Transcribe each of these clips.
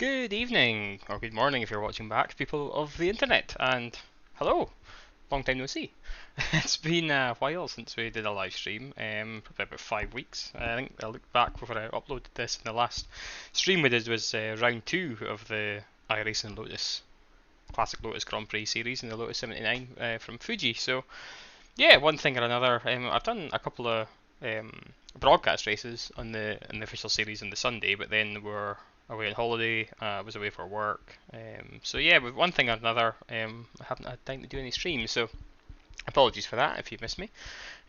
Good evening, or good morning if you're watching back, people of the internet, and hello, long time no see. It's been a while since we did a live stream, probably about 5 weeks. I think I looked back before I uploaded this, and the last stream we did was round 2 of the iRacing Lotus Classic Lotus Grand Prix series in the Lotus 79 from Fuji. So yeah, one thing or another. I've done a couple of broadcast races on the official series on the Sunday, but then we're away on holiday. I was away for work. So yeah, with one thing or another, I haven't had time to do any streams. So apologies for that if you've missed me.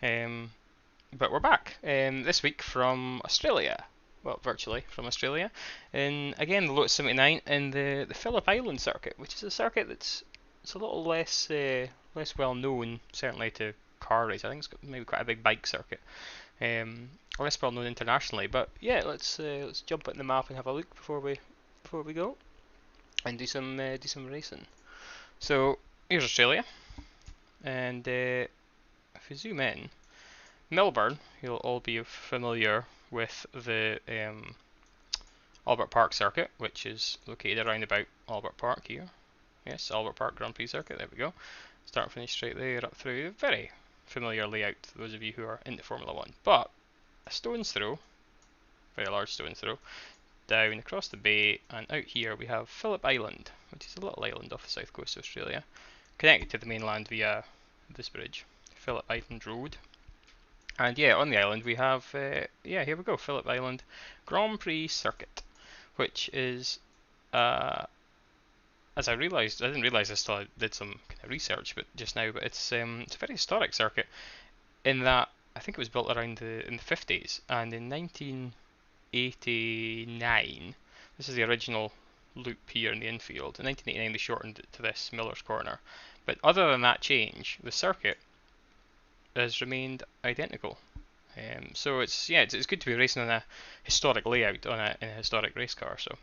But we're back this week from Australia. Well, virtually from Australia, and again the Lotus 79 in the Phillip Island circuit, which is a circuit it's a little less well known, certainly to car race. I think it's got maybe quite a big bike circuit, less well known internationally. But yeah, let's jump on the map and have a look before we go and do some racing. So here's Australia, and if we zoom in, Melbourne, you'll all be familiar with the Albert Park circuit, which is located around about Albert Park here. Yes, Albert Park Grand Prix circuit, there we go. Start and finish straight there, up through. Very familiar layout to those of you who are into Formula 1. But a stone's throw, very large stone's throw, down across the bay, and out here we have Phillip Island, which is a little island off the south coast of Australia, connected to the mainland via this bridge, Phillip Island Road. And yeah, on the island we have, yeah, here we go, Phillip Island Grand Prix circuit, which is, as I didn't realise this till I did some kind of research, but just now, but it's a very historic circuit in that I think it was built around in the 50s, and in 1989, this is the original loop here in the infield. In 1989 they shortened it to this Miller's Corner, but other than that change, the circuit has remained identical. So it's good to be racing on a historic layout in a historic race car. So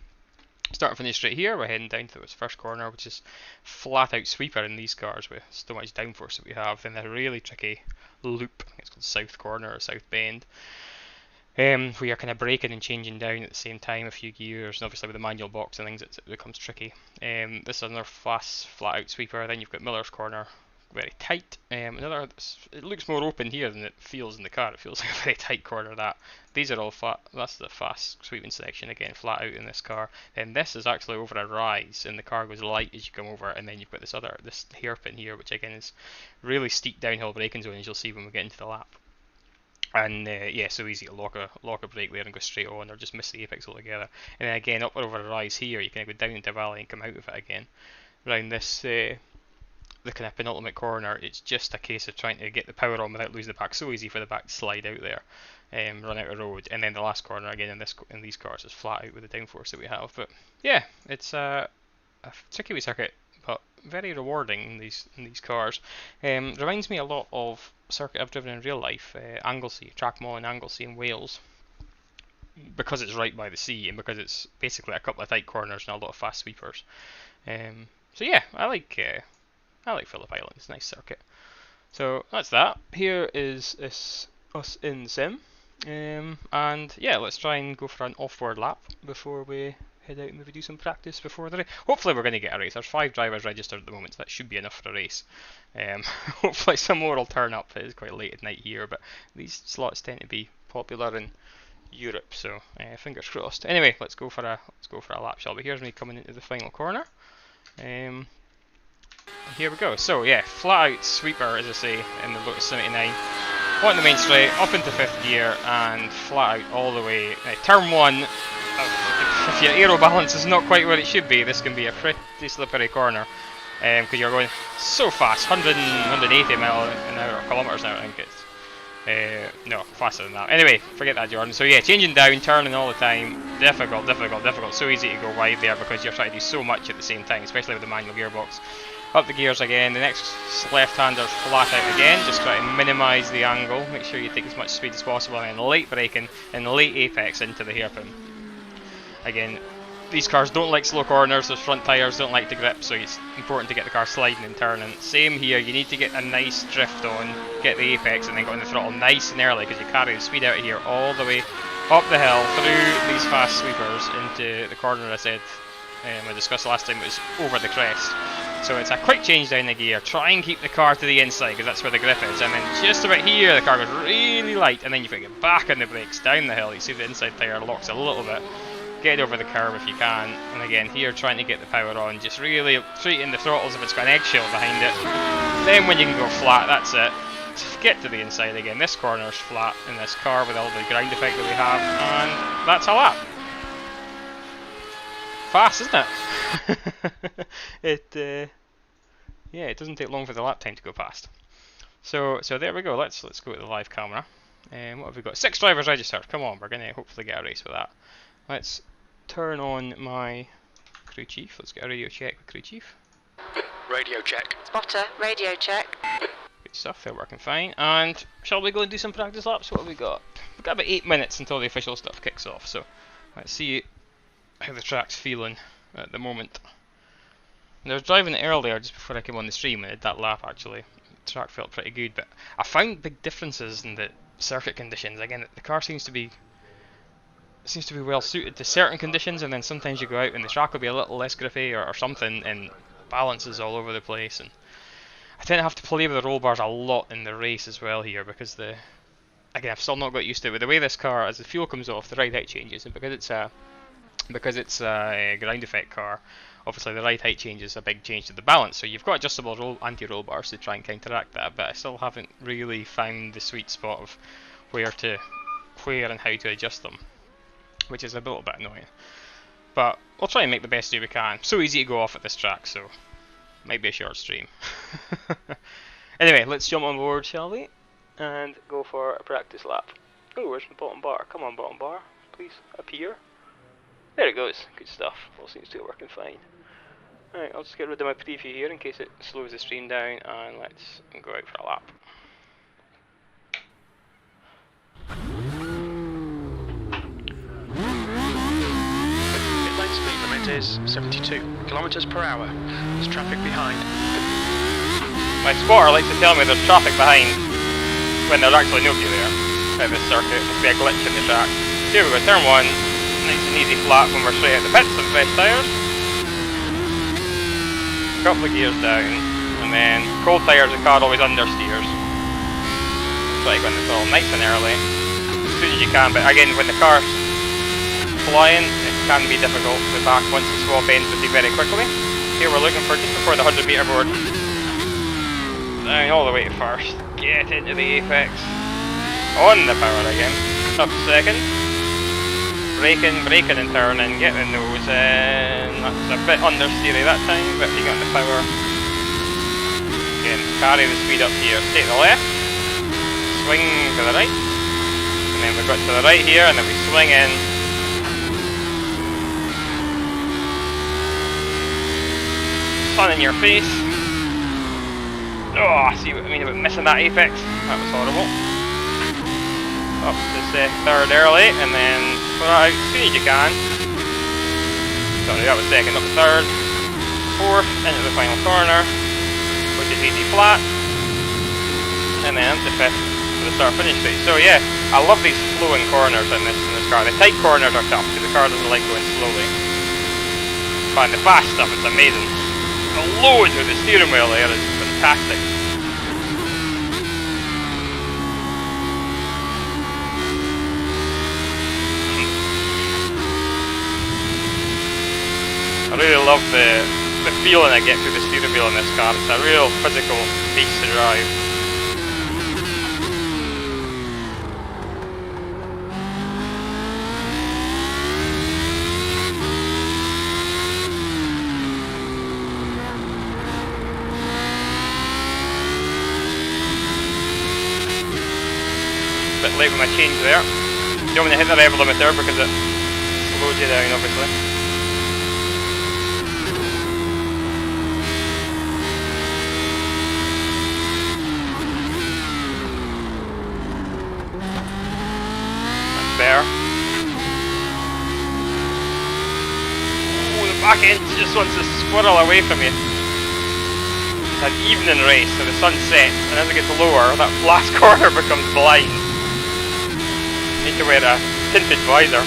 starting from the straight here, we're heading down to this first corner, which is flat out sweeper in these cars with so much downforce that we have. Then a really tricky loop, I think it's called South Corner or South Bend. We are kind of braking and changing down at the same time, a few gears, and obviously with the manual box and things it becomes tricky. This is another fast flat out sweeper. Then you've got Miller's Corner, very tight. It looks more open here than it feels in the car. It feels like a very tight corner. These are all flat. That's the fast sweeping section, again flat out in this car. Then this is actually over a rise, and the car goes light as you come over. And then you've got this hairpin here, which again is really steep downhill braking zone, as you'll see when we get into the lap. And yeah, so easy to lock a brake there and go straight on, or just miss the apex altogether. And then again up over a rise here, you can go down into a valley and come out of it again. Around this the kind of penultimate corner, it's just a case of trying to get the power on without losing the back. So easy for the back to slide out there, run out of road. And then the last corner again in these cars is flat out with the downforce that we have. But yeah, it's a tricky wee circuit, but very rewarding in these cars. Reminds me a lot of circuit I've driven in real life, Anglesey, Trackmore and Anglesey in Wales, because it's right by the sea and because it's basically a couple of tight corners and a lot of fast sweepers. So yeah, I like Phillip Island. It's a nice circuit. So that's that. Here is us in the sim, and yeah, let's try and go for an off-board lap before we head out and maybe do some practice before the race. Hopefully we're going to get a race. There's 5 drivers registered at the moment, so that should be enough for a race. Hopefully some more will turn up. It is quite late at night here, but these slots tend to be popular in Europe, so fingers crossed. Anyway, let's go for a lap, shall we? Here's me coming into the final corner. Here we go. So yeah, flat out sweeper, as I say, in the Lotus 79. On the main straight, up into 5th gear, and flat out all the way. Turn 1, if your aero balance is not quite where it should be, this can be a pretty slippery corner. Because you're going so fast, 180 mile an hour, kilometers an hour, I think it's. No, faster than that. Anyway, forget that, Jordan. So yeah, changing down, turning all the time, difficult. So easy to go wide there because you're trying to do so much at the same time, especially with the manual gearbox. Up the gears again, the next left-hander's flat out again, just try to minimise the angle, make sure you take as much speed as possible, and then late braking and late apex into the hairpin. Again, these cars don't like slow corners, those front tyres don't like to grip, so it's important to get the car sliding and turning. Same here, you need to get a nice drift on, get the apex and then go on the throttle nice and early, because you carry the speed out of here all the way up the hill, through these fast sweepers into the corner I said I discussed last time, it was over the crest. So it's a quick change down the gear, try and keep the car to the inside because that's where the grip is, and then just about here the car goes really light, and then you've got to get back on the brakes down the hill. You see the inside tyre locks a little bit, get over the curve if you can, and again here trying to get the power on, just really treating the throttles if it's got an eggshell behind it. Then when you can go flat, that's it. Get to the inside again. This corner's flat in this car with all the ground effect that we have, and that's a lap. Fast, isn't it? Yeah, it doesn't take long for the lap time to go past. So there we go. Let's go to the live camera. What have we got? 6 drivers registered. Come on, we're gonna hopefully get a race with that. Let's turn on my crew chief. Let's get a radio check with crew chief. Radio check. Spotter, radio check. Good stuff. They're working fine. And shall we go and do some practice laps? What have we got? We've got about 8 minutes until the official stuff kicks off. So let's see how the track's feeling at the moment. And I was driving it earlier just before I came on the stream and I did that lap actually. The track felt pretty good, but I found big differences in the circuit conditions. Again, the car seems to be well suited to certain conditions, and then sometimes you go out and the track will be a little less grippy or something, and balances all over the place. And I tend to have to play with the roll bars a lot in the race as well here because again I've still not got used to it. With the way this car, as the fuel comes off, the ride height changes, and because it's a ground effect car, obviously the ride height change is a big change to the balance, so you've got adjustable anti-roll bars to try and counteract that, but I still haven't really found the sweet spot of where and how to adjust them, which is a little bit annoying. But we'll try and make the best do we can. So easy to go off at this track, so might be a short stream. Anyway, let's jump on board, shall we? And go for a practice lap. Oh, where's the bottom bar? Come on, bottom bar, please appear. There it goes, good stuff. All seems to be working fine. Alright, I'll just get rid of my preview here in case it slows the stream down, and let's go out for a lap. Midline speed limit is 72 kilometers per hour. There's traffic behind. My spotter likes to tell me there's traffic behind when there's actually nobody there at this circuit. There's be a glitch in the track. Here we go, turn 1. Nice and easy flat when we're straight out the pits on fresh tyres. Couple of gears down, and then cold tyres the car always understeers. Try to go in the throttle nice and early, as soon as you can, but again when the car's flying it can be difficult. The back once the swap ends would be very quickly. Here we're looking for just before the 100 metre board. Down all the way to first, get into the apex. On the power again, up second. Braking and turning, get the nose in. That's a bit understeery that time, but if you got the power, again, carry the speed up here. Take the left, swing to the right, and then we've got to the right here, and then we swing in. Sun in your face. Oh, see what I mean about missing that apex? That was horrible. Up to third early, and then put out as soon as you can. Sorry, that was second, up to third. Fourth, into the final corner, which is easy flat. And then to fifth for the start finish straight. So yeah, I love these flowing corners in this car. The tight corners are tough because the car doesn't like going slowly. But the fast stuff, it's amazing. The loads with the steering wheel there is fantastic. I really love the feeling I get through the steering wheel in this car. It's a real physical beast to drive. Bit late with my change there. You don't want to hit the rev limiter because it slows you down obviously. There. Oh, the back end just wants to squirrel away from you. It's an evening race, so the sun sets, and as it gets lower, that last corner becomes blind. You need to wear a tinted visor.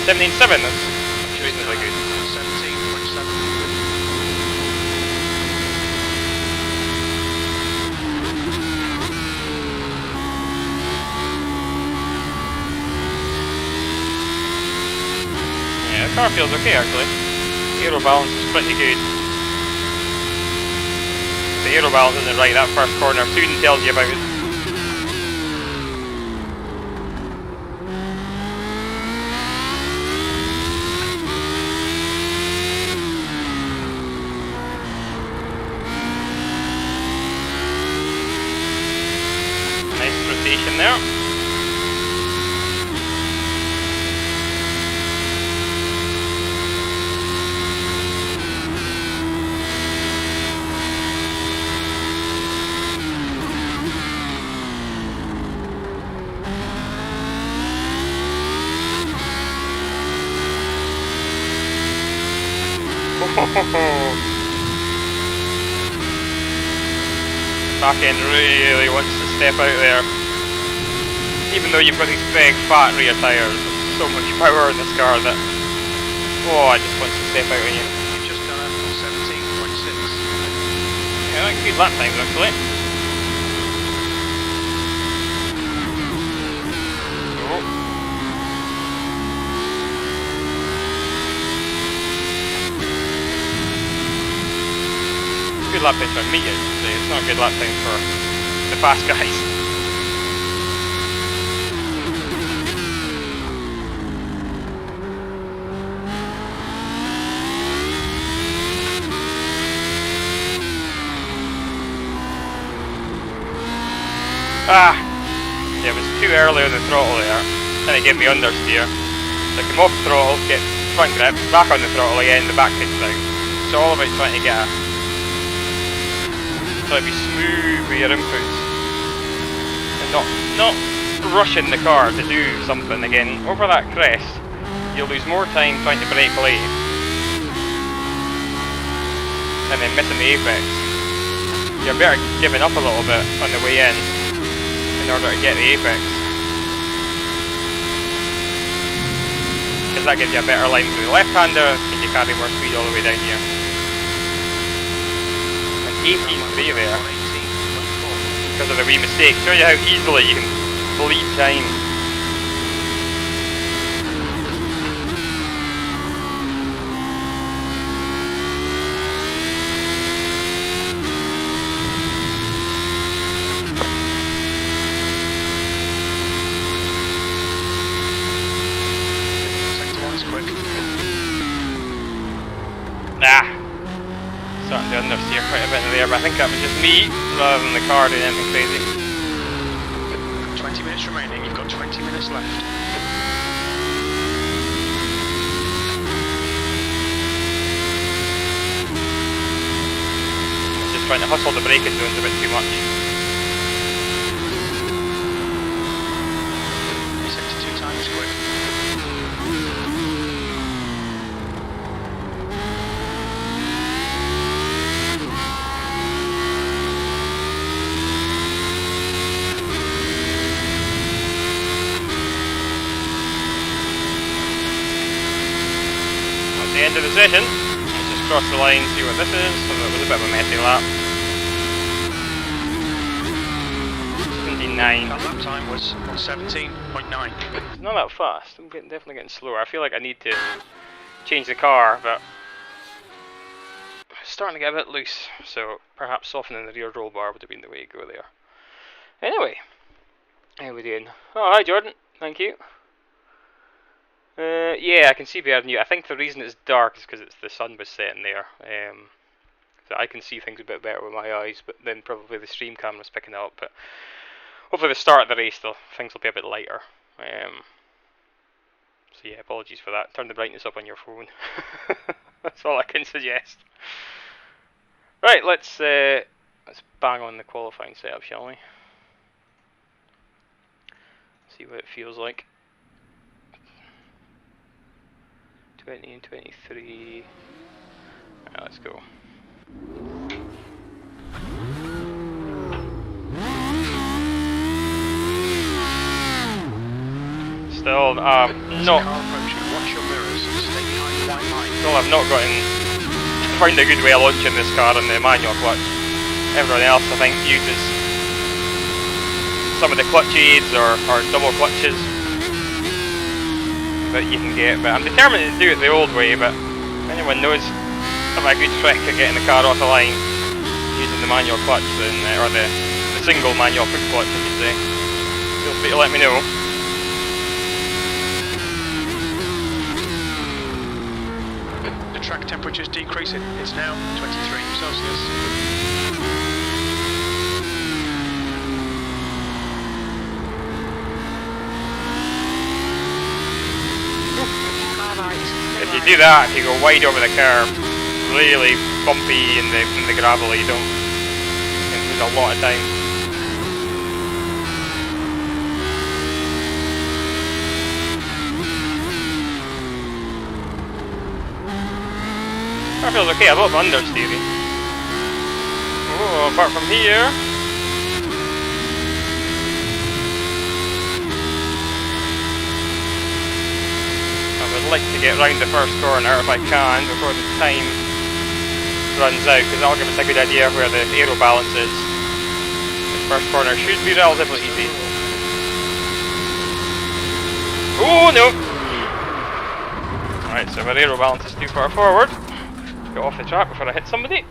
17.7, that's reasonably good. 17.7. Yeah, the car feels okay actually. Aero balance is pretty good. The aero balance isn't right, that first corner soon tells you about it. Nice rotation there. Back end really wants to step out there. Even though you've got these big fat rear tyres, there's so much power in this car that it just wants to step out on you. You've just done it 17.6. Yeah, that's good lap times actually. Good lap time for me, it's not a good lap time for the fast guys. Yeah, it was too early on the throttle there, and it gave me understeer. So I came off the throttle, get front grip, back on the throttle again, the back kicks out. It's all about trying to get try to be smooth with your inputs and not rushing the car to do something. Again, over that crest you'll lose more time trying to brake late and then missing the apex. You're better giving up a little bit on the way in order to get the apex, because that gives you a better line through the left hander and you carry more speed all the way down here. 18.3 there, because of the wee mistake. Show you how easily you can bleed time. Starting to understeer quite a bit in there, but I think that was just me rather than the car doing anything crazy. 20 minutes remaining, you've got 20 minutes left. Just trying to hustle the braking zones a bit too much. 72 times quick. The end of the session. Let's just cross the line, see what this is. So it was a bit of a messy lap. 79. That lap time was 17.9. It's not that fast. I'm definitely getting slower. I feel like I need to change the car, but it's starting to get a bit loose. So perhaps softening the rear roll bar would have been the way to go there. Anyway, how are we doing? Oh, hi Jordan. Thank you. Yeah, I can see better than you. I think the reason it's dark is because the sun was setting there. So I can see things a bit better with my eyes, but then probably the stream camera's picking it up. But hopefully the start of the race, though, things will be a bit lighter. So yeah, apologies for that. Turn the brightness up on your phone. That's all I can suggest. Right, let's bang on the qualifying setup, shall we? See what it feels like. 20 and 23. Right, let's go. Still, no. white line. Well, I've not gotten found a good way of launching this car on the manual clutch. Everyone else, I think, uses some of the clutch aids or double clutches that you can get. But I'm determined to do it the old way. But if anyone knows of a good trick of getting the car off the line using the manual clutch, then, or the single manual foot clutch, I should say, feel free to let me know. The track temperature is decreasing. It's now 23 Celsius. If you do that, if you go wide over the curve, really bumpy in the gravel, you can lose a lot of time. That feels okay, a little understeering. Oh, apart from here. I'd like to get round the first corner if I can before the time runs out, because that'll give us a good idea of where the aero balance is. This first corner should be relatively easy. Oh no! Alright, so my aero balance is too far forward. Get off the track before I hit somebody.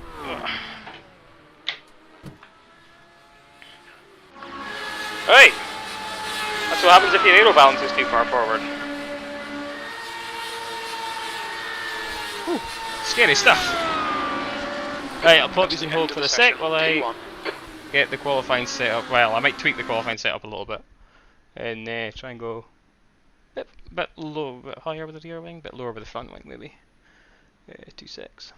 Right! That's what happens if your aero balance is too far forward. Whew, scary stuff. Right, I'll pop these in hold for a sec while I get the qualifying set up. Well, I might tweak the qualifying setup a little bit and try and go a bit low, bit higher with the rear wing, a bit lower with the front wing maybe. 2 secs.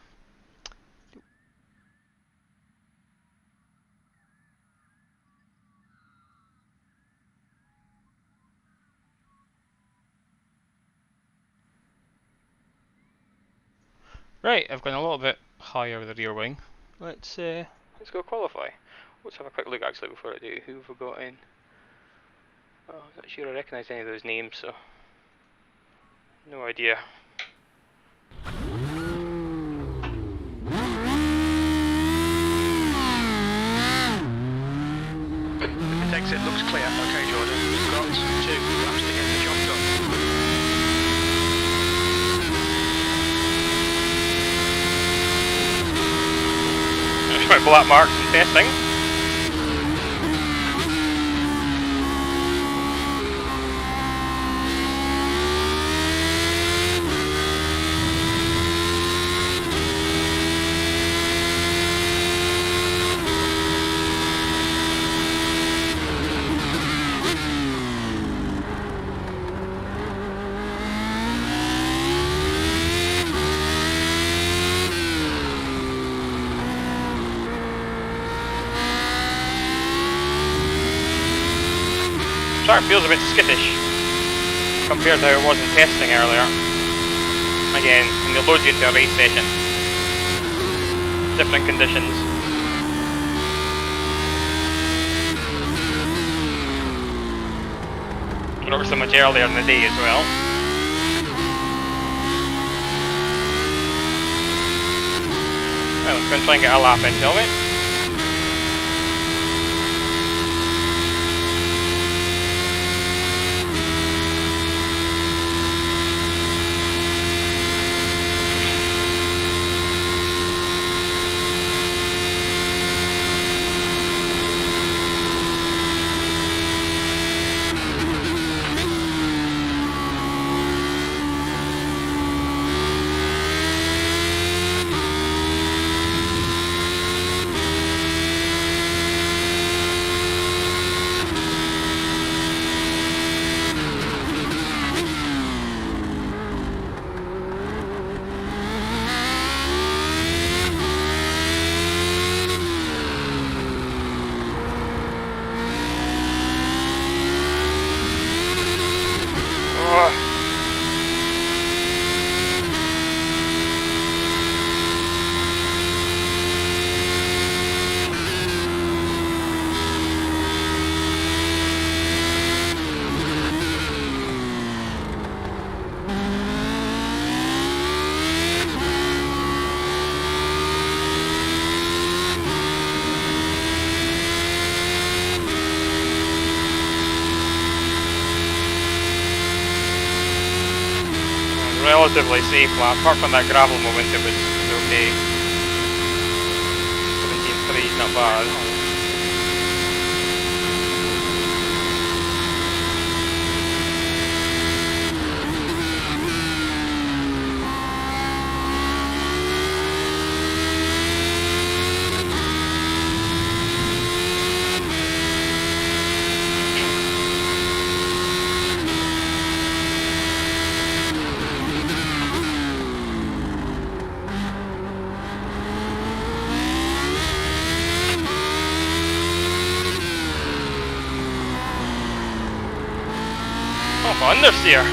Right, I've gone a little bit higher with the rear wing. Let's go qualify. Let's have a quick look actually before I do. Who have we got in? Oh, I'm not sure I recognise any of those names, so no idea. This exit looks clear. Okay, Jordan. We've got 2 laps to get the job done. Black marks and testing. Track feels a bit skittish compared to how it was in testing earlier. Again, when they load you into a race session, different conditions. Not so much earlier in the day as well. Well, let's go and try and get a lap in, shall we? relatively safe lap. Apart from that gravel moment, it was okay. 17.3 is not bad. Oh, understeer!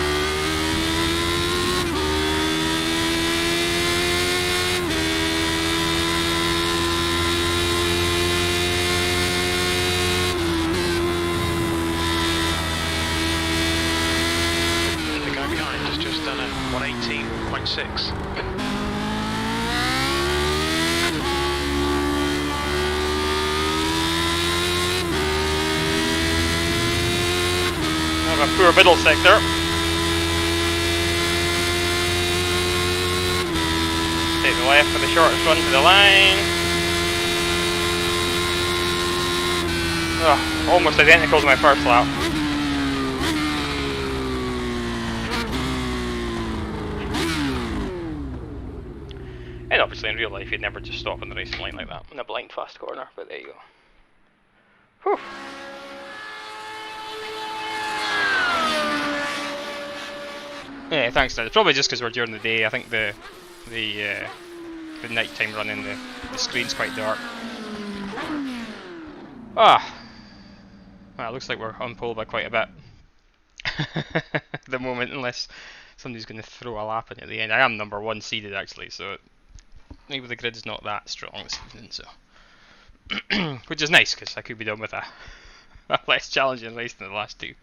The guy behind has just done a 118.6. A poor middle sector. Take the left for the shortest run to the line. Oh, almost identical to my first lap. And obviously in real life you'd never just stop on the racing line like that in a blind fast corner, but there you go. Whew. Yeah, thanks. It's probably just because we're during the day. I think the nighttime running, the screen's quite dark. Ah, well, it looks like we're on pole by quite a bit at the moment, unless somebody's going to throw a lap in at the end. I am number 1 seeded actually, so maybe the grid's not that strong this evening. So, which is nice because I could be done with a less challenging race than the last two.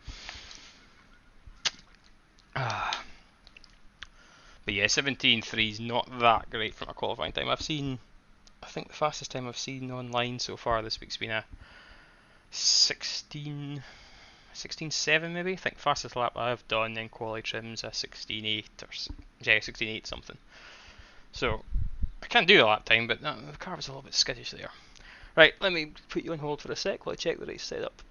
Ah. But yeah, 17.3 is not that great from a qualifying time. I think the fastest time I've seen online so far this week's been a 16.7 maybe. I think fastest lap I've done in quali trim's a 16.8 or 16.8 something. So I can't do the lap time, but the car was a little bit skittish there. Right, let me put you on hold for a sec while I check the race setup.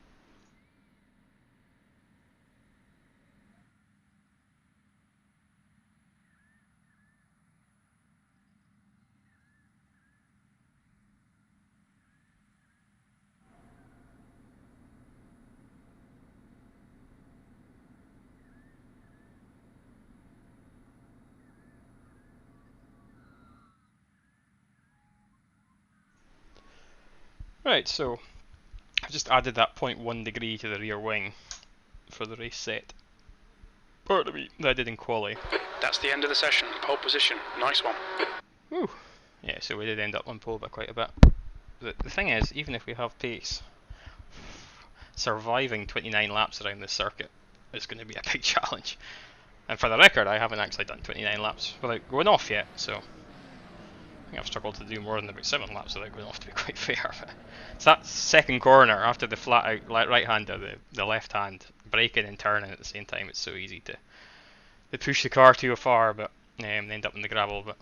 Right, so I've just added that 0.1 degree to the rear wing for the race set. Pardon me, that I did in quali. That's the end of the session. Pole position. Nice one. Woo! Yeah, so we did end up on pole by quite a bit. The thing is, even if we have pace, surviving 29 laps around this circuit is going to be a big challenge. And for the record, I haven't actually done 29 laps without going off yet, so I think I've struggled to do more than about 7 laps without going off, to be quite fair. It's that second corner after the flat out right hand or the left hand, braking and turning at the same time. It's so easy to push the car too far, but end up in the gravel. But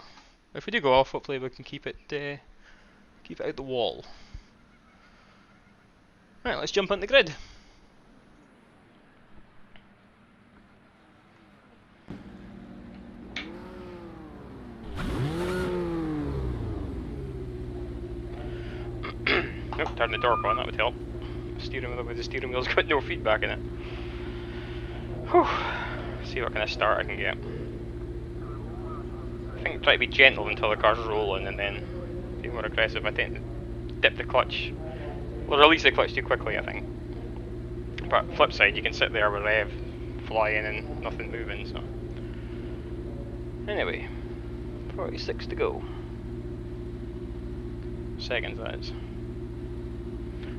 if we do go off, hopefully we can keep it out the wall. Right, let's jump on the grid. Nope, turn the torque on, that would help. Steering wheel with the steering wheel's got no feedback in it. Whew. See what kind of start I can get. I think try to be gentle until the car's rolling and then be more aggressive. I tend to dip the clutch, well, release the clutch too quickly, I think. But flip side, you can sit there with rev flying and nothing moving, so. Anyway, 46 to go. Seconds, that is.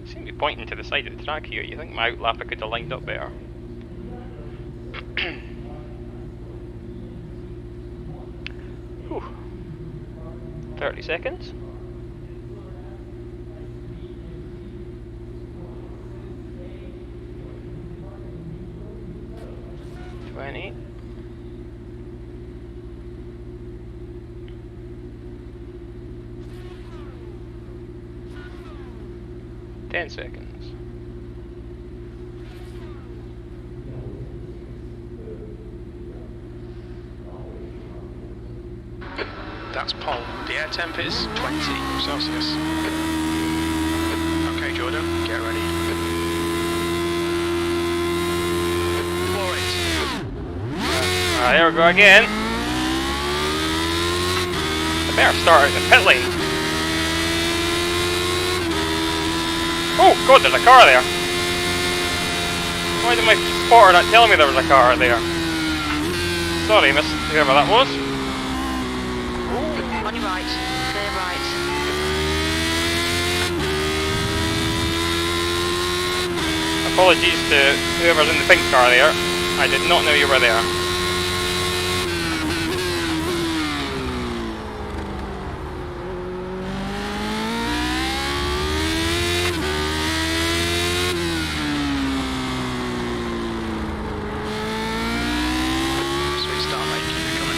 Seem to be pointing to the side of the track here. You think my outlapper could have lined up better? Whew. 30 seconds. 20. 10 seconds. That's pole. The air temp is 20 Celsius. Okay, Jordan, get ready. Floor it. Alright, here we go again. I better start out the pit lane. Oh god, there's a car there. Why did my spotter not tell me there was a car there? Sorry, miss, whoever that was. On your right, clear right. Apologies to whoever's in the pink car there. I did not know you were there. Sweet start, mate. Keep it coming.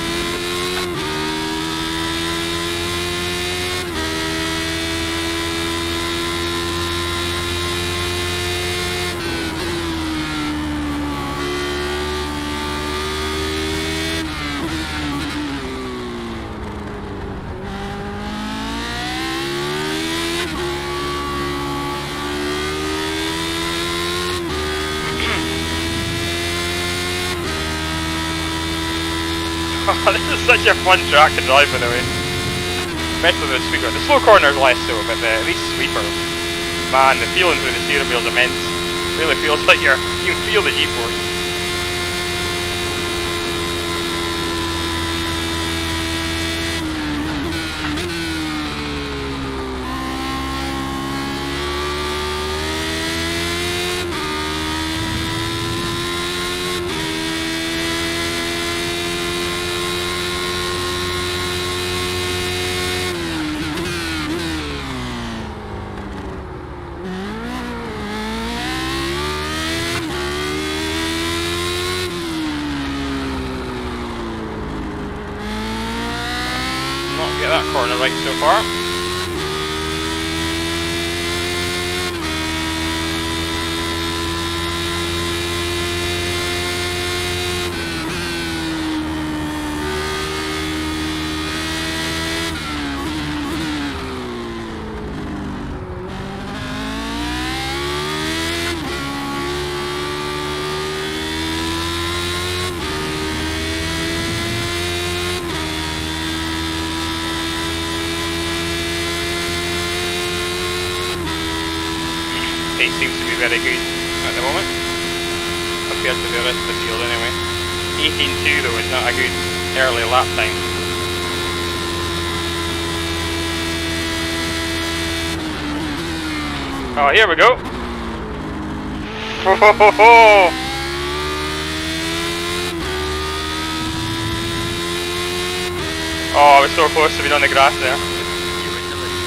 This is such a fun track to drive, by the way. Especially the sweeper. The slow corners less so, but these sweepers, man, the feeling through the steering wheel is immense. Really feels like you can feel the G-force. Not get that corner right so far. Pace seems to be very good at the moment, compared to the rest of the field anyway. 18.2 though is not a good early lap time. Oh, here we go! Ho ho ho ho! Oh, I was so close to being on the grass there. You're in the lead.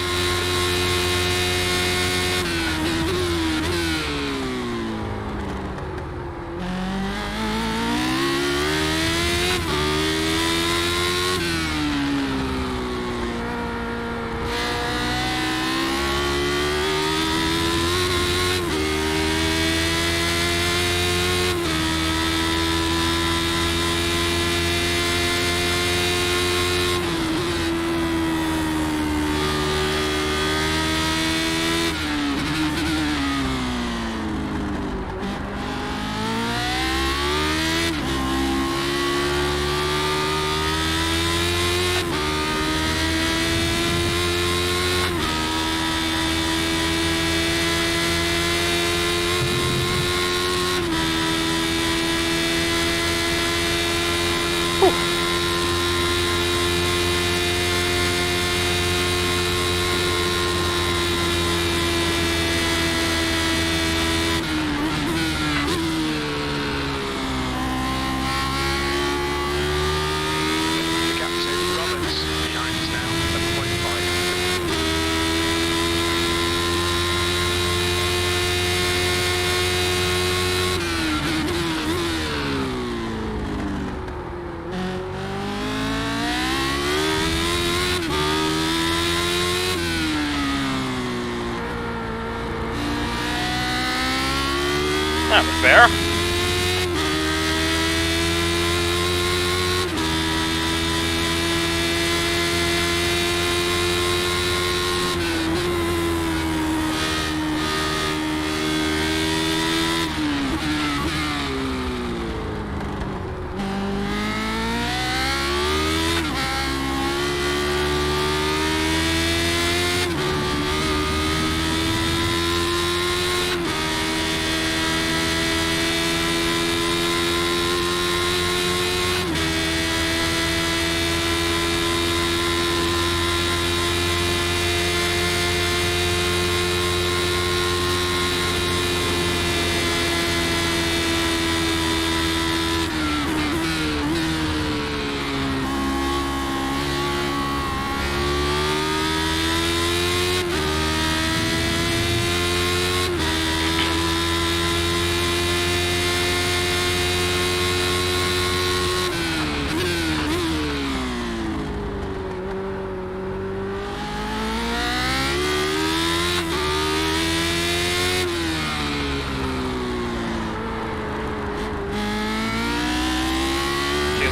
there.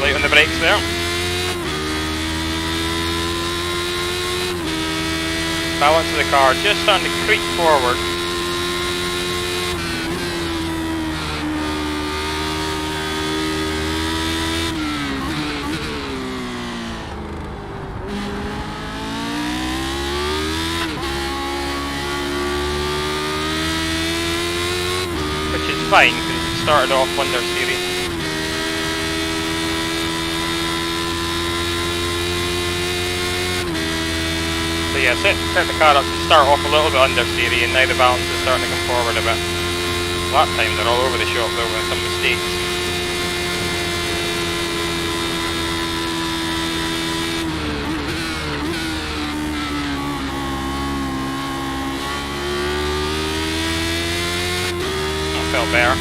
Light on the brakes there. Balance of the car just starting to creep forward. Which is fine because it started off understeering. So yeah, set the car up to start off a little bit understeery, and now the balance is starting to come forward a bit. Last time they're all over the shop though with some mistakes. That felt better.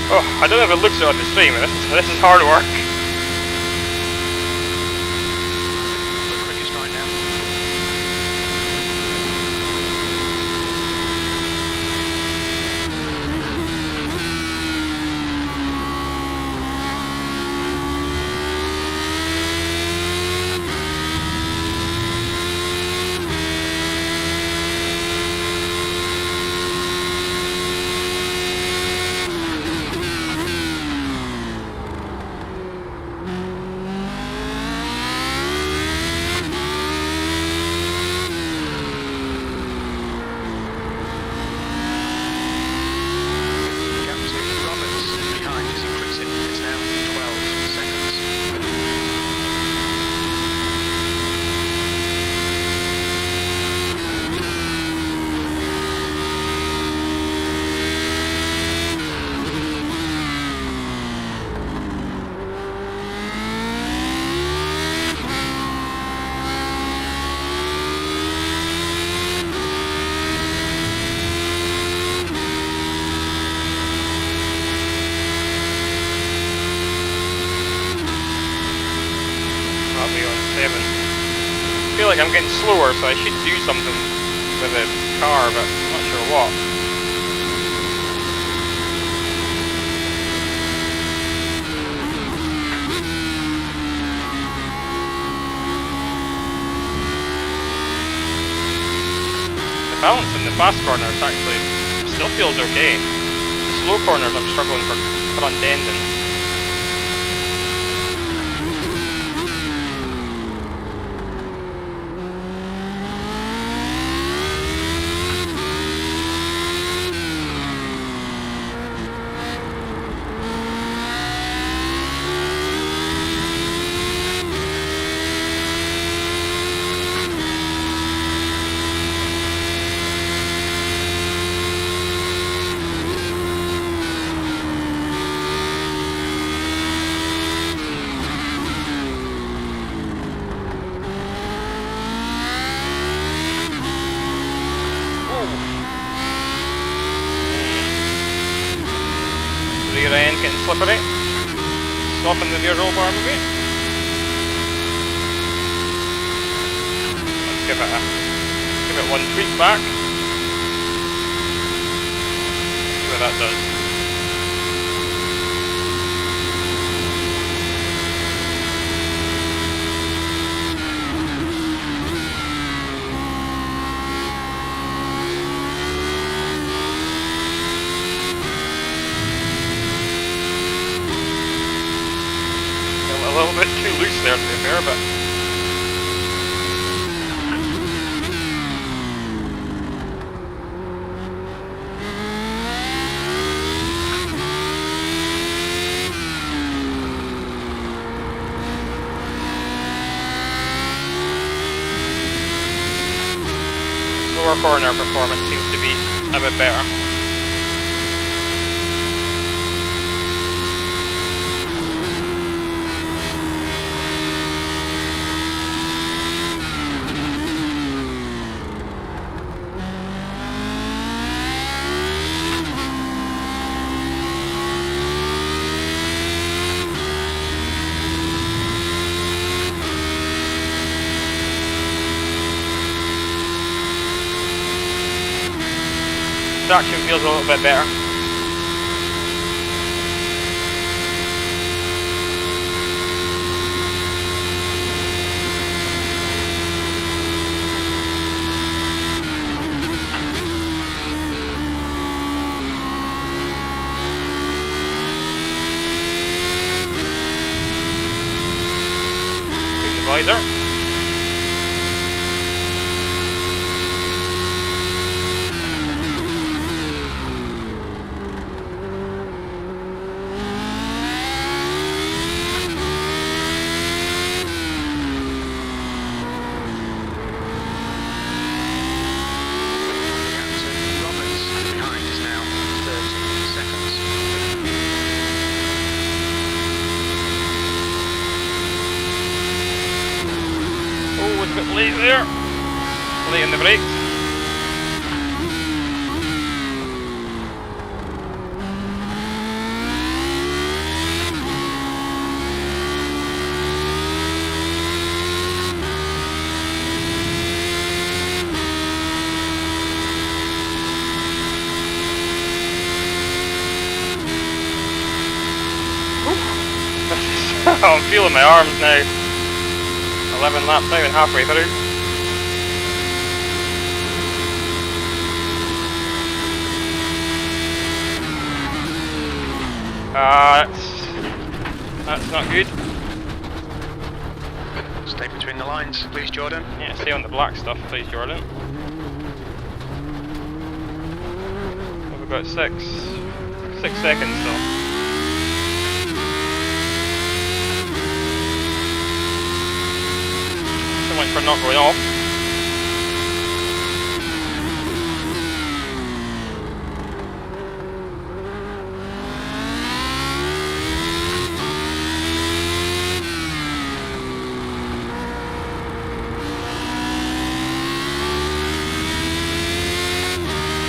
Oh, I don't know if it looks it on the stream, but this is hard work. The quickest right now. I feel like I'm getting slower, so I should do something with the car, but I'm not sure what. The balance in the fast corners actually still feels okay. The slow corners I'm struggling for front ending. getting slippery. Soften the rear roll bar maybe. Let's give it one tweak back. See what that does. A little bit too loose there to be fair, but lower corner performance seems to be a bit better. Traction feels a little bit better. Take the visor. A bit late there, late in the brakes. I'm feeling my arms now. 11 laps, not even halfway through. That's not good. Stay between the lines, please, Jordan. Yeah, stay on the black stuff, please, Jordan. We've got 6 seconds though. So much for not going off.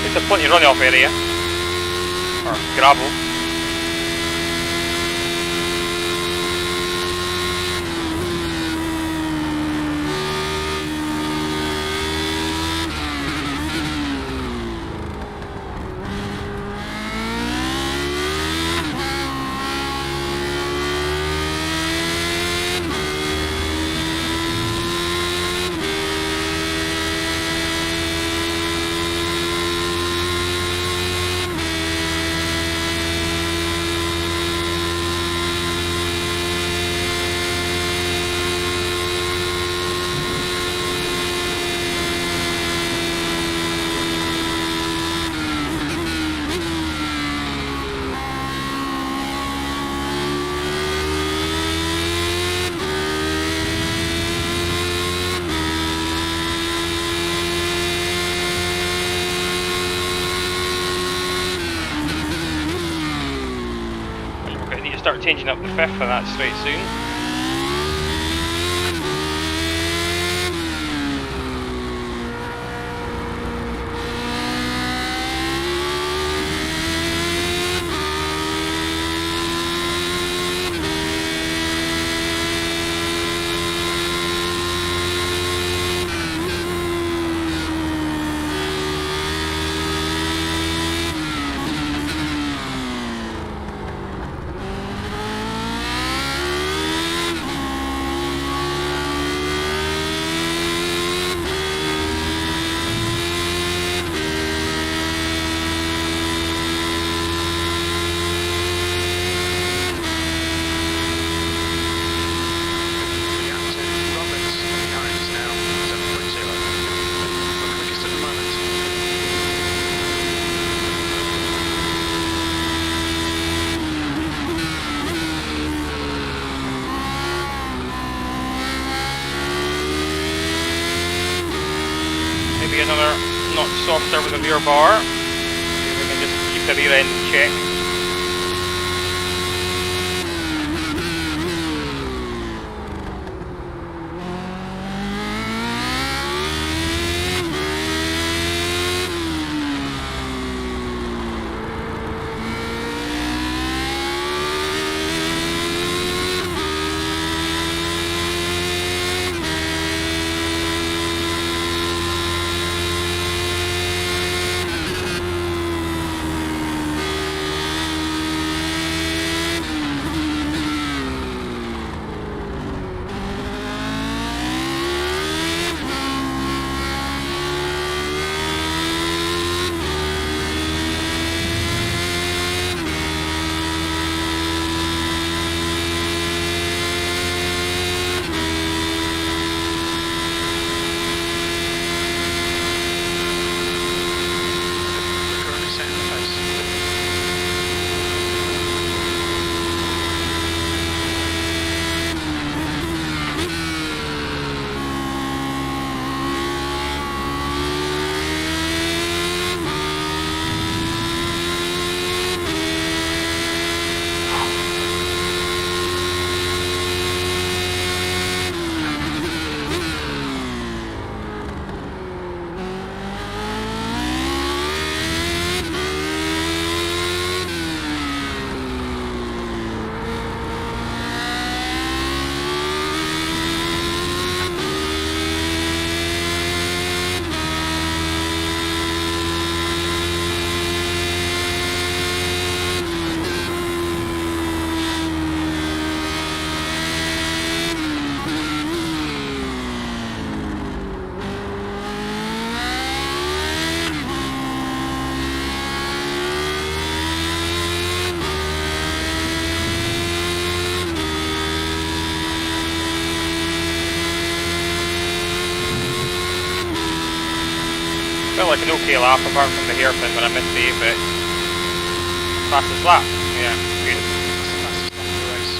It's a plenty runoff area, or gravel. Start changing up the fifth for that straight soon. be another notch softer with the rear bar. We can just keep the rear end in check. Felt like an okay lap apart from the hairpin when I missed the apex. Fastest lap. Yeah, good. That's the fastest lap of the race.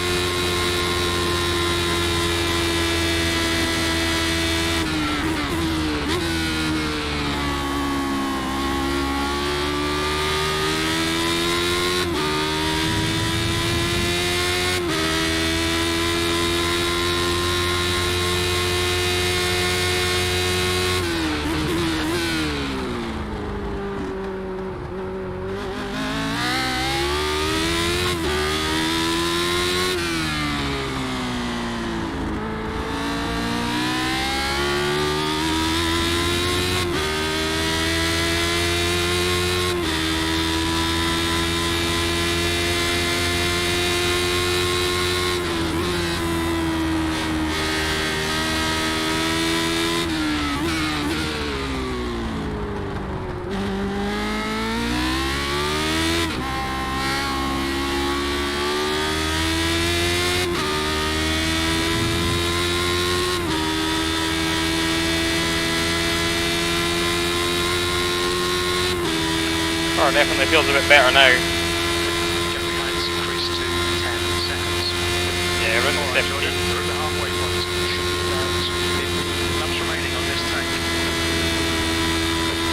Car definitely feels a bit better now. Jet behinds increased to 10 seconds. Yeah, we're in the Alright, 17. Jordan, we're at the halfway point. Should be about 15 laps remaining on this tank.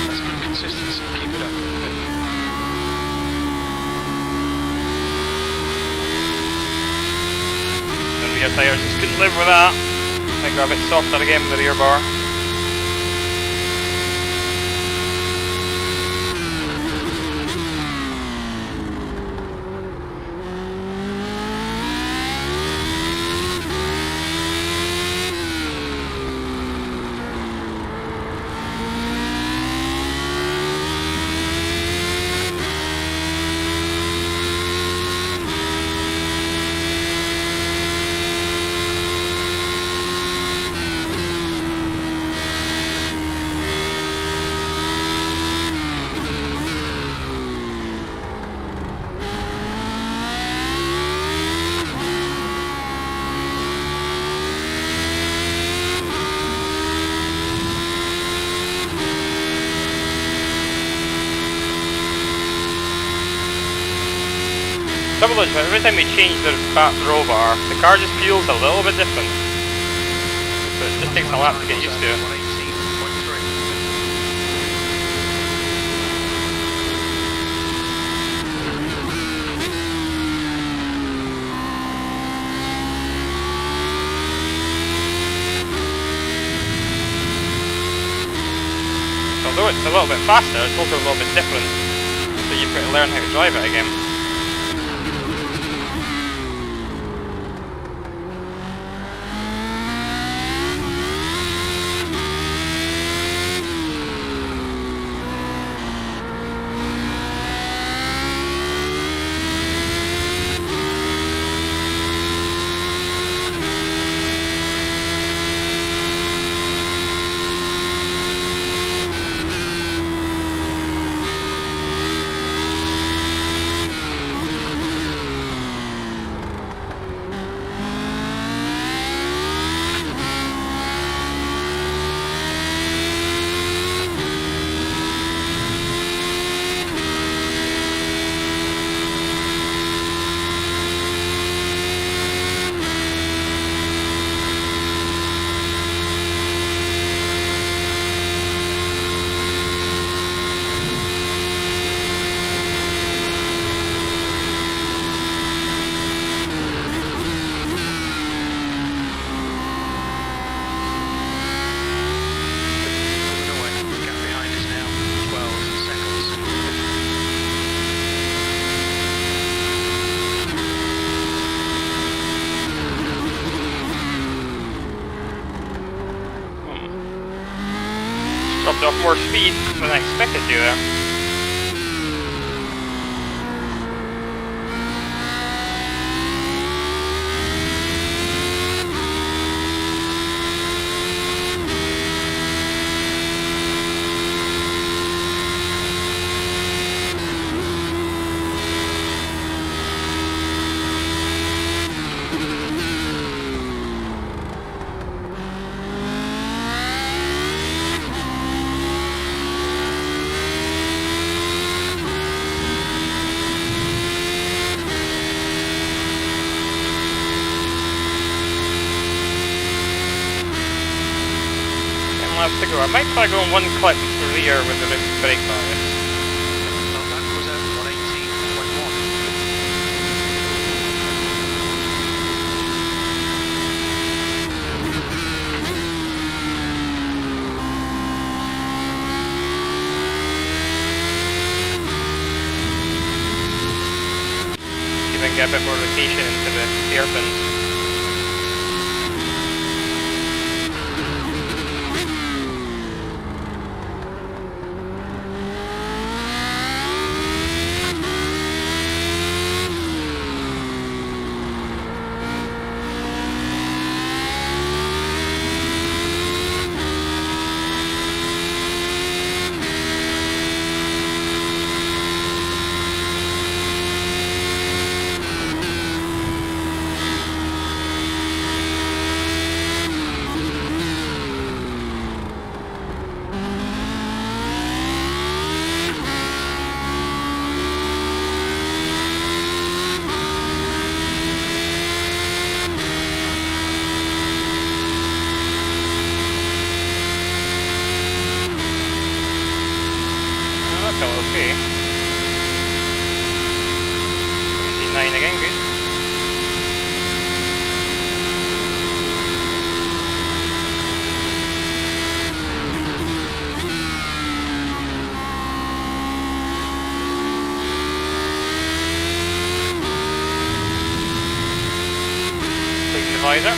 That's good consistency. Keep it up. The rear tyres just couldn't live with that. I think we're a bit softer again with the rear bar. Trouble is, every time we change the back roll bar, the car just feels a little bit different. So it just takes a lap to get used to it. 118.3. although it's a little bit faster, it's also a little bit different. So you've got to learn how to drive it again. Dropped off more speed than I expected to there. Laps to go. I might try going one clip rear with the brake bias. Well, that was at 118.1. See if I can get a bit more rotation into the hairpins. Okay. 79 again, good. Clean the visor.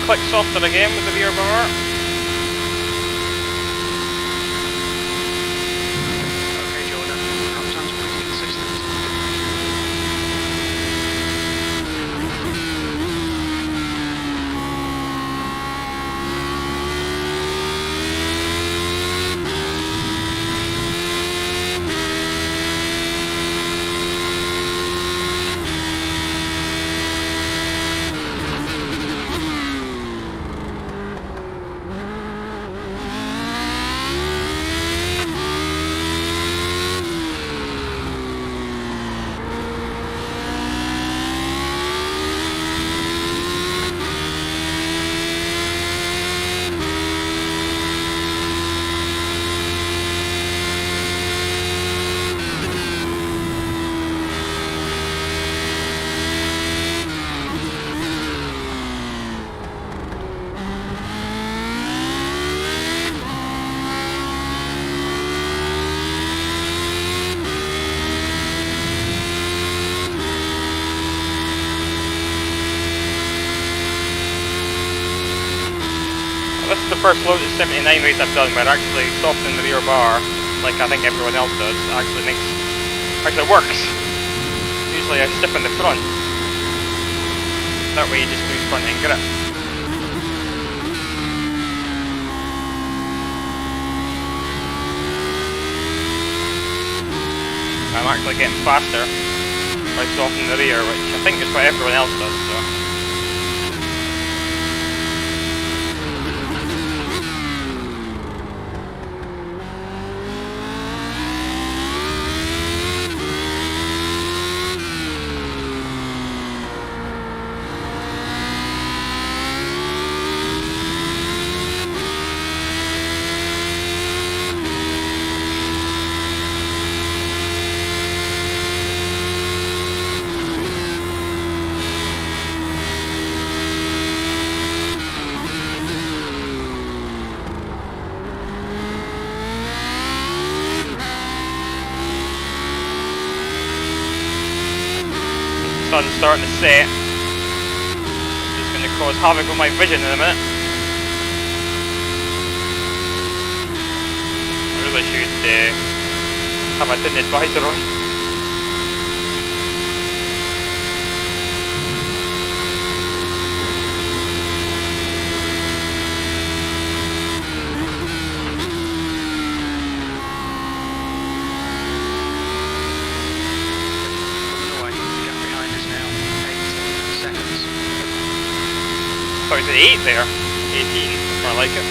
Click softer again with the rear bar. Okay, Jordan, that sounds pretty consistent. the first Lotus 79 race I've done where actually softening the rear bar, like I think everyone else does, actually works. Usually I stiffen the front. That way you just lose front end grip. I'm actually getting faster by softening the rear, which I think is what everyone else does, so. Sun's starting to set. It's just going to cause havoc with my vision in a minute. I really should have a thin advisor on. Oh, is it 8 there? 18, I like it.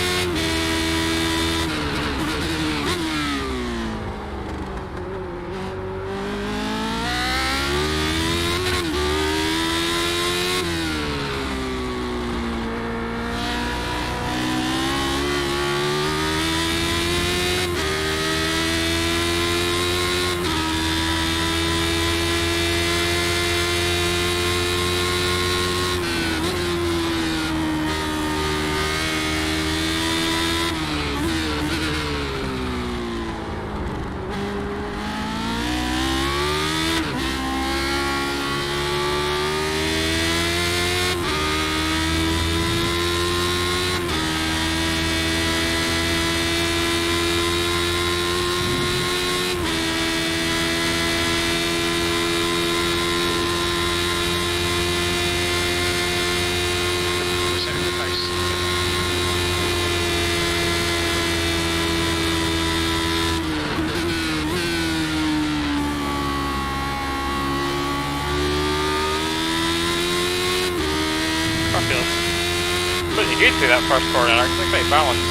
Pretty good through that first corner, actually, quite balanced.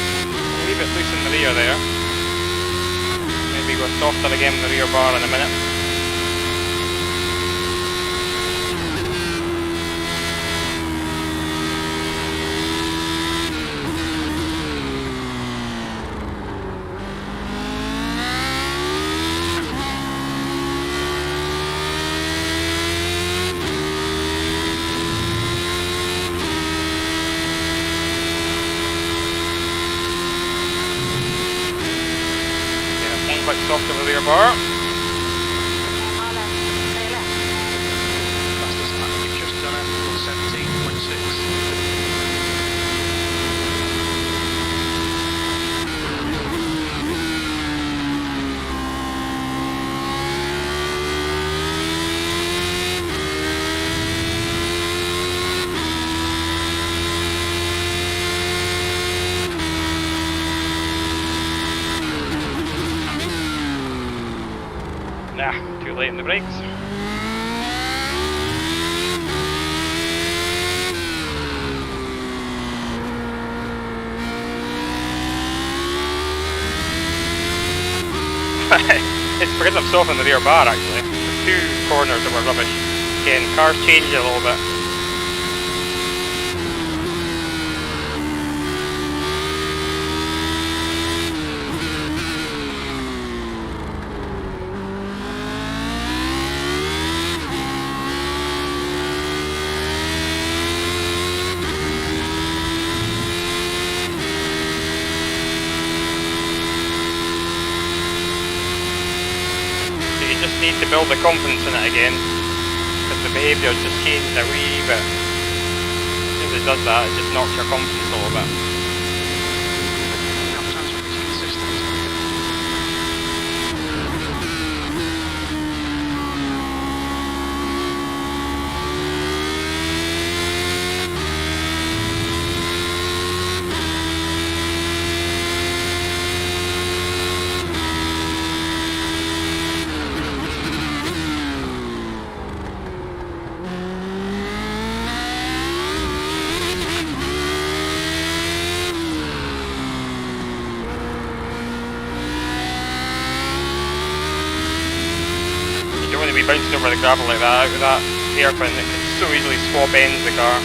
A wee bit loose in the rear there. Maybe go softer again in the rear bar in a minute. Quite soft over the rear bar. Fastest lap we've just done at 17.6. Nah, too late in the brakes. It's because I'm soft in the rear bar actually. The two corners that were rubbish. Again, cars changed a little bit. just need to build the confidence in it again, because the behaviour's just changed a wee bit. As soon as it does that, it just knocks your confidence a little bit. Sometimes pretty consistent. You don't want to be bouncing over the gravel like that out with that hairpin. It could so easily swap ends the car.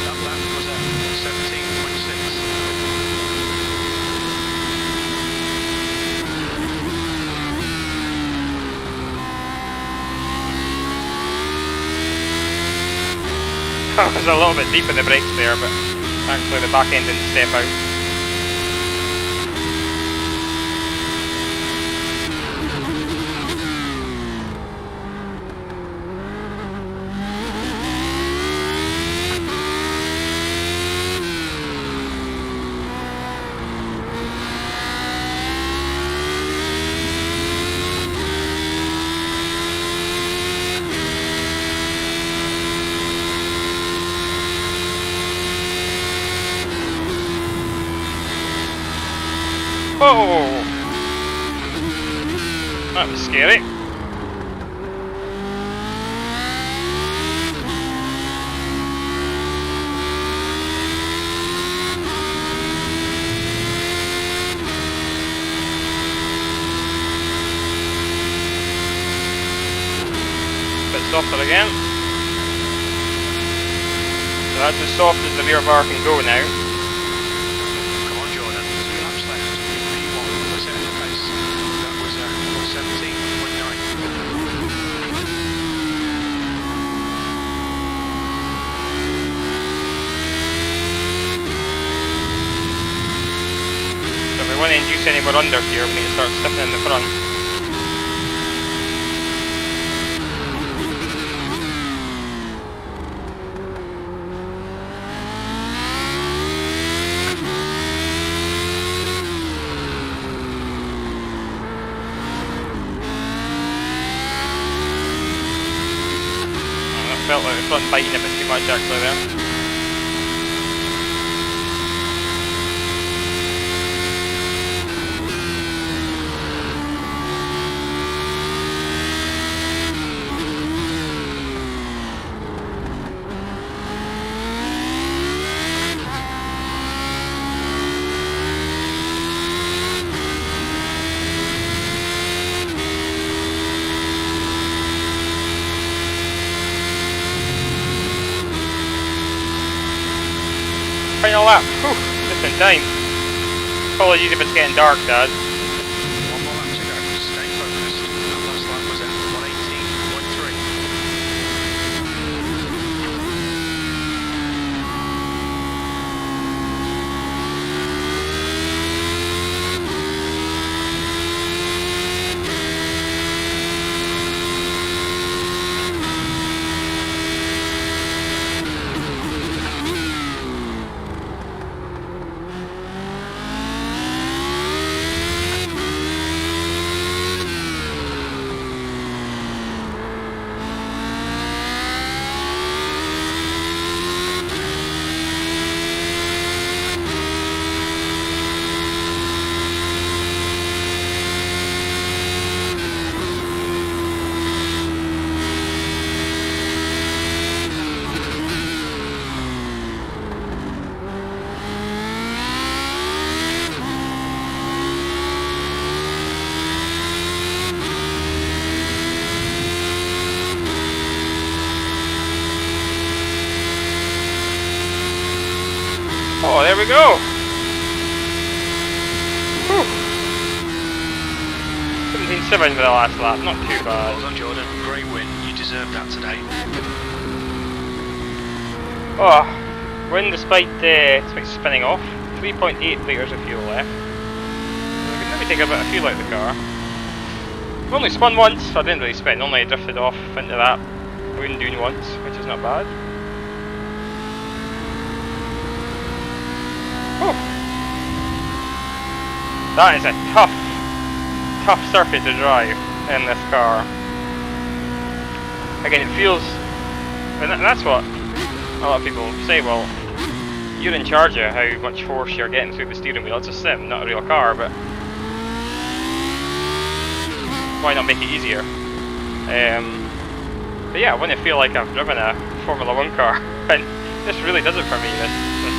That lap was at 17.6. I was a little bit deep in the brakes there, but actually the back end didn't step out. Oh! That was scary. Bit softer again. So that's as soft as the rear bar can go now. Come on, Jordan. 3 laps left. P1 percent of the pace. That was 17.9. So if we want to induce any more under here, we need to start stiffening the front. Felt like the front biting a bit too much actually there. Final lap. Whew, just in time. Apologies if it's getting dark, Dad. 1 more lap to go. Stay focused. That last lap was at 118.3. there we go. Whew. 17.7 for the last lap, not too bad. Well done, Jordan. Great win. You deserved that today. Oh, win despite spinning off. 3.8 litres of fuel left. We could maybe take a bit of fuel out of the car. Only spun once, so I didn't really spin, only drifted off into that moon dune once, which is not bad. Oh. That is a tough circuit to drive in this car. Again, it feels, and that's what a lot of people say, well, you're in charge of how much force you're getting through the steering wheel. It's a sim, not a real car, but why not make it easier? But yeah, I want to feel like I've driven a Formula 1 car, and this really does it for me, this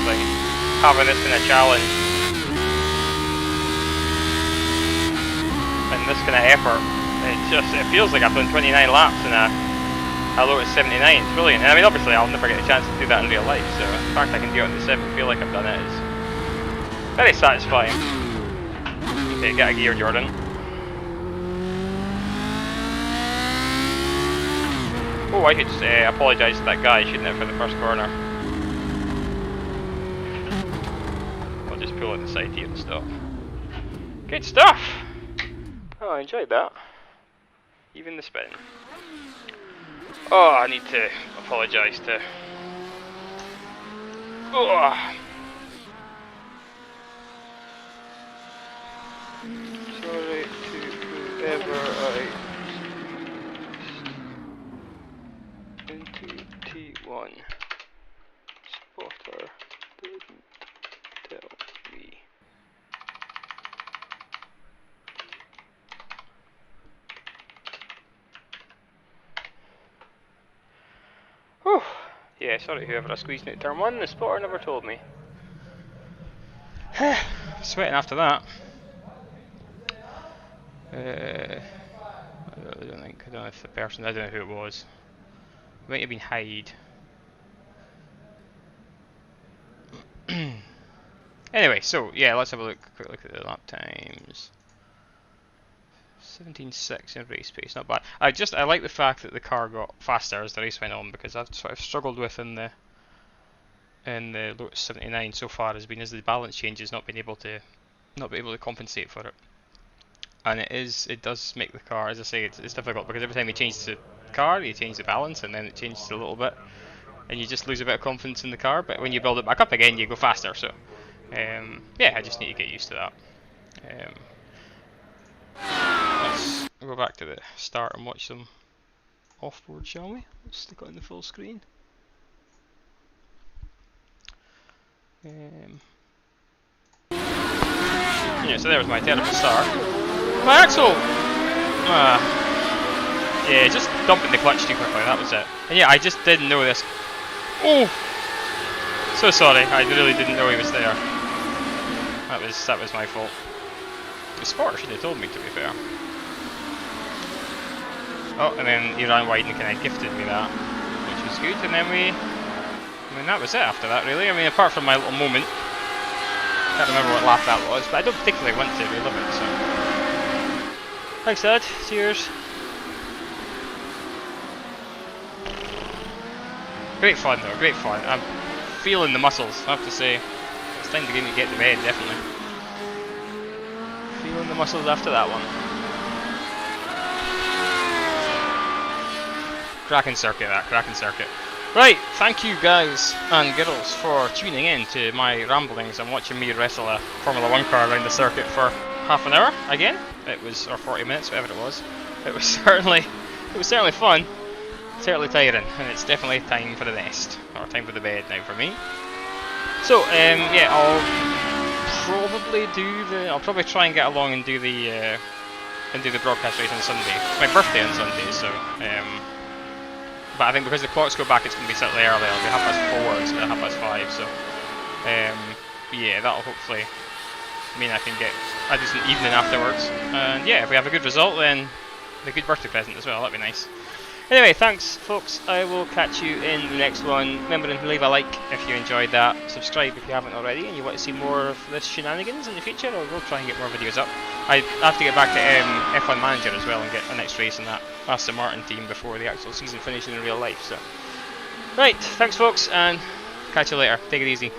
thing. Having this kind of challenge and this kind of effort, it feels like I've done 29 laps in a Lotus 79. It's brilliant. And I mean, obviously I'll never get a chance to do that in real life, so the fact I can do it on the sim and feel like I've done it is very satisfying. Okay, get a gear, Jordan. Oh, I should apologise to that guy, shouldn't I, for the first corner. I'll just pull it the side here and stop. Good stuff! Oh, I enjoyed that. Even the spin. Oh, I need to apologise to... Oh. Sorry to whoever I... into T1. Spotter didn't tell me. Whew. Yeah, sorry whoever I squeezed into turn 1, the spotter never told me. Sweating after that. I don't know if the person, I don't know who it was. It might have been Hyde. Anyway, so yeah, let's have a quick look at the lap times. 17.6 in race pace, not bad. I like the fact that the car got faster as the race went on, because that's what I've struggled with in the Lotus 79 so far, has been as the balance changes not being able to compensate for it. And it does make the car, as I say, it's difficult, because every time you change the car, you change the balance, and then it changes a little bit, and you just lose a bit of confidence in the car. But when you build it back up again, you go faster. So yeah, I just need to get used to that. Let's go back to the start and watch some off-board, shall we? Let's stick it on the full screen. Yeah, so there was my terrible start. My axle! Yeah, just dumping the clutch too quickly, that was it. And yeah, I just didn't know this. Oh! So sorry, I really didn't know he was there. That was my fault. The spotter should have told me, to be fair. Oh, and then he ran wide and kind of gifted me that, which was good. And then that was it after that, really. I mean, apart from my little moment. Can't remember what lap that was, but I don't particularly want to relive it, so. Thanks, Dad. Cheers. Great fun, though. Great fun. I'm feeling the muscles, I have to say. It's time to get to bed, definitely. Feeling the muscles after that one. Cracking circuit, cracking circuit. Right, thank you guys and girls for tuning in to my ramblings and watching me wrestle a Formula 1 car around the circuit for half an hour again. It was, or 40 minutes, whatever it was. It was certainly fun, certainly tiring, and it's definitely time for the nest, or time for the bed now for me. So, yeah, I'll probably try and get along and do the broadcast race on Sunday. It's my birthday on Sunday, so but I think because the clocks go back, it's going to be slightly early. It'll be 4:30 instead of 5:30. So, yeah, that'll hopefully mean I can get a decent evening afterwards. And yeah, if we have a good result, then a good birthday present as well. That'd be nice. Anyway, thanks folks, I will catch you in the next one. Remember to leave a like if you enjoyed that, subscribe if you haven't already and you want to see more of this shenanigans in the future, or we'll try and get more videos up. I have to get back to F1 Manager as well and get a next race in that Aston Martin team before the actual season finishes in real life. So, right, thanks folks, and catch you later. Take it easy.